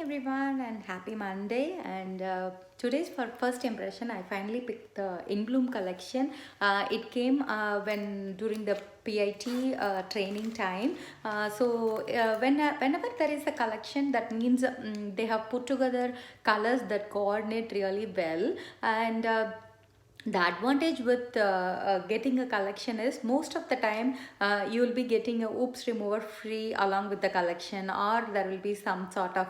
everyone and happy Monday. And today's for first impression, I finally picked the In Bloom collection. It came when during the PIT training time. Whenever there is a collection, that means they have put together colors that coordinate really well. And the advantage with getting a collection is most of the time you will be getting a oops remover free along with the collection, or there will be some sort of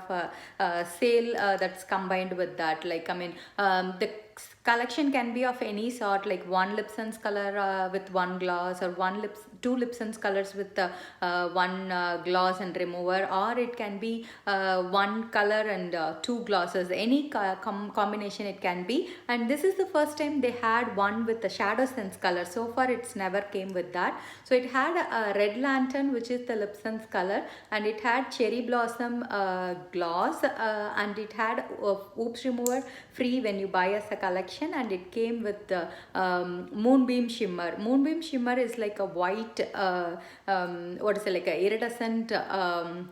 sale that's combined with that. The collection can be of any sort, like one Lipson's color with one gloss, or two Lipson's colors with one gloss and remover, or it can be one color and two glosses. Any combination it can be. And this is the first time they had one with the Shadow Sense color. So far it's never came with that. So it had a Red Lantern, which is the Lipson's color, and it had Cherry Blossom gloss, and it had oops remover free when you buy as a collection. And it came with the Moonbeam Shimmer. Moonbeam Shimmer is like a white like a iridescent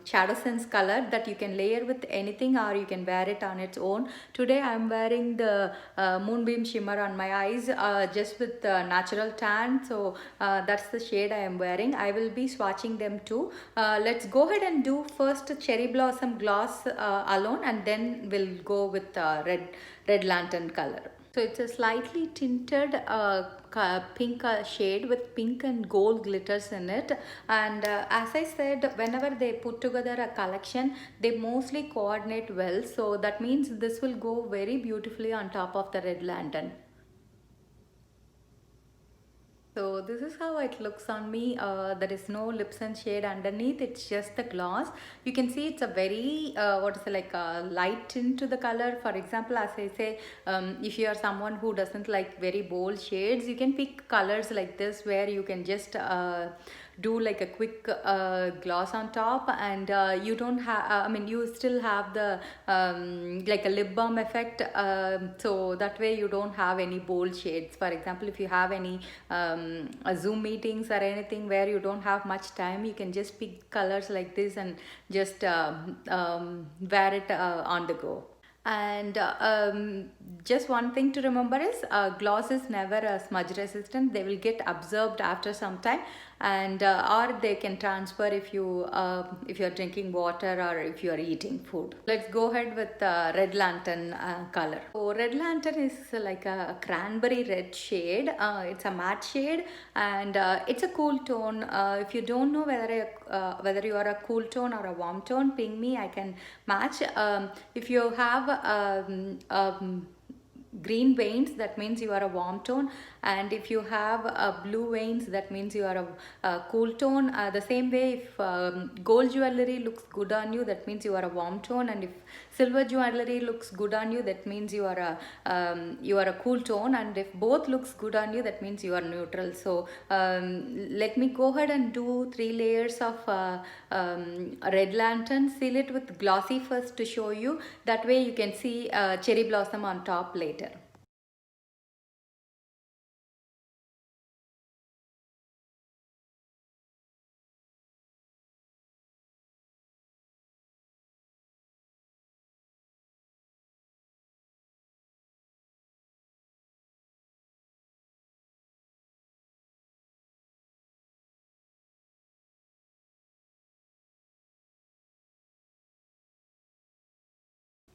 Shadow Sense color that you can layer with anything, or you can wear it on its own. Today I am wearing the Moonbeam Shimmer on my eyes just with natural tan, so that's the shade I am wearing. I will be swatching them too. Let's go ahead and do first Cherry Blossom gloss alone, and then we'll go with Red Lantern color. So it's a slightly tinted pink shade with pink and gold glitters in it. And as I said, whenever they put together a collection, they mostly coordinate well. So that means this will go very beautifully on top of the Red Lantern. So this is how it looks on me. There is no Lipson shade underneath. It's just the gloss. You can see it's a very light tint to the color. For example, as I say, if you are someone who doesn't like very bold shades, you can pick colors like this where you can just do like a quick gloss on top, and you don't have you still have the like a lip balm effect, so that way you don't have any bold shades. For example, if you have any Zoom meetings or anything where you don't have much time, you can just pick colors like this and just wear it on the go. And just one thing to remember is gloss is never smudge resistant. They will get absorbed after some time, and or they can transfer if you are drinking water or if you are eating food. Let's go ahead with Red Lantern color. So Red Lantern is like a cranberry red shade. It's a matte shade, and it's a cool tone. If you don't know whether you are a cool tone or a warm tone, ping me, I can match. If you have green veins, that means you are a warm tone, and if you have blue veins, that means you are a cool tone. The same way, if gold jewelry looks good on you, that means you are a warm tone, and if silver jewelry looks good on you, that means you are a cool tone, and if both looks good on you, that means you are neutral. So let me go ahead and do 3 layers of Red Lantern. Seal it with glossy first to show you. That way you can see cherry blossom on top later.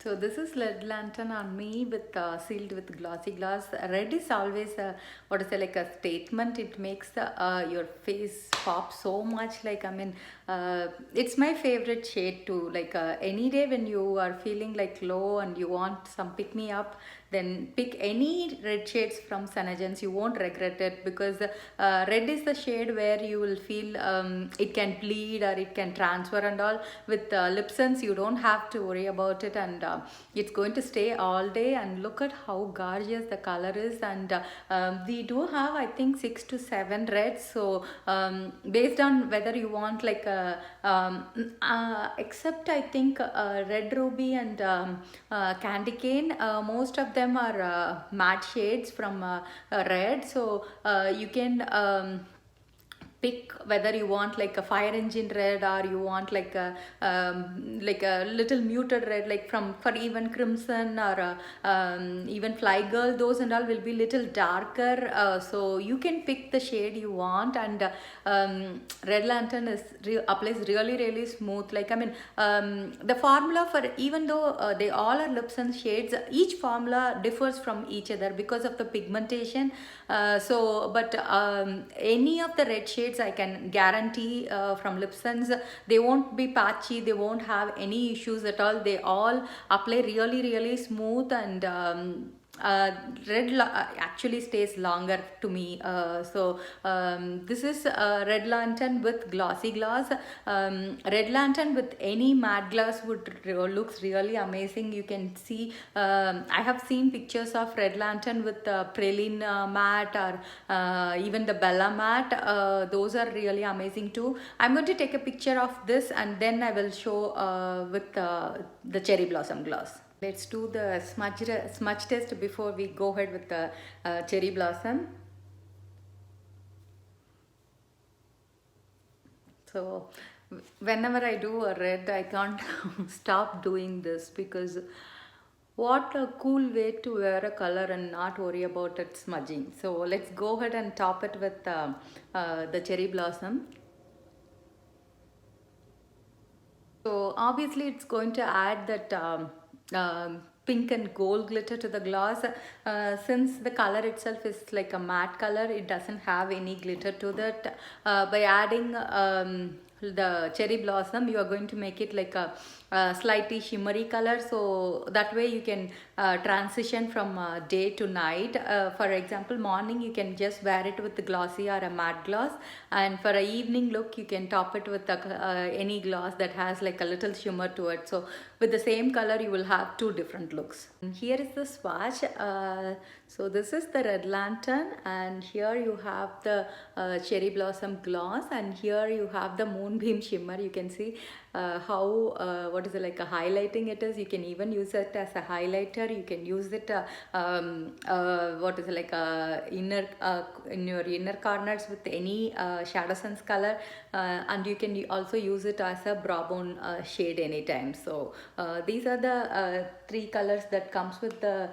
So this is Red Lantern on me with sealed with glossy gloss. Red is always like a statement. It makes your face pop so much. It's my favorite shade too. Any day when you are feeling like low and you want some pick me up, then pick any red shades from Sanagens. You won't regret it, because red is the shade where you will feel it can bleed or it can transfer and all. With Lipsons, you don't have to worry about it, and it's going to stay all day. And look at how gorgeous the color is. And we do have, I think, 6 to 7 reds. So based on whether you want like a except I think Red Ruby and Candy Cane, most of them are matte shades from red. So you can pick whether you want like a fire engine red, or you want like a little muted red, like for even crimson, or even fly girl, those and all will be little darker, so you can pick the shade you want. And red lantern applies really smooth. Like, I mean, the formula for, even though they all are Lipson shades, each formula differs from each other because of the pigmentation. But any of the red shades I can guarantee from Lipson's, they won't be patchy, they won't have any issues at all. They all apply really smooth. And uh, actually stays longer to me. This is red lantern with glossy gloss. Red lantern with any matte gloss looks really amazing. You can see, I have seen pictures of red lantern with praline matte, or even the Bella matte. Those are really amazing too. I'm going to take a picture of this, and then I will show with the cherry blossom gloss. Let's do the smudge test before we go ahead with the cherry blossom. So whenever I do a red, I can't stop doing this, because what a cool way to wear a color and not worry about it smudging. So let's go ahead and top it with the cherry blossom. So obviously it's going to add that pink and gold glitter to the gloss. Since the color itself is like a matte color, it doesn't have any glitter to that. By adding the cherry blossom, you are going to make it like a slightly shimmery color, so that way you can transition from day to night. For example, morning you can just wear it with the glossy or a matte gloss, and for an evening look you can top it with any gloss that has like a little shimmer to it. So with the same color you will have two different looks. And here is the swatch. So this is the red lantern, and here you have the cherry blossom gloss, and here you have the moonbeam shimmer. You can see how what is it, like a highlighting it is. You can even use it as a highlighter. You can use it what is it, like inner in your inner corners with any shadow sense color, and you can also use it as a brow bone shade anytime. So these are the three colors that comes with the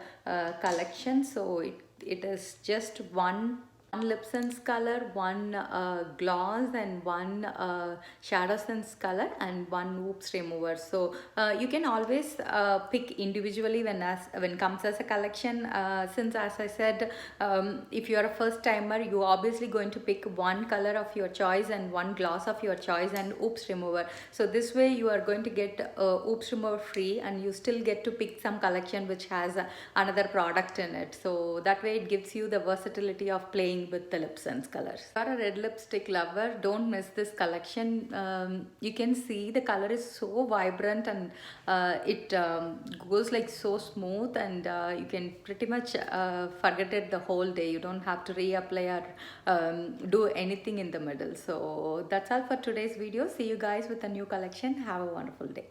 collection. So it is just one Lipson's color, one gloss, and one shadow sense color, and one whoops remover. So you can always pick individually when comes as a collection. Since, as I said, if you are a first timer, you are obviously going to pick one color of your choice and one gloss of your choice and whoops remover. So this way you are going to get whoops remover free, and you still get to pick some collection which has another product in it. So that way it gives you the versatility of playing with the Lipson's colors. If you are a red lipstick lover, don't miss this collection. You can see the color is so vibrant, and it goes like so smooth, and you can pretty much forget it the whole day. You don't have to reapply or do anything in the middle. So that's all for today's video. See you guys with a new collection. Have a wonderful day.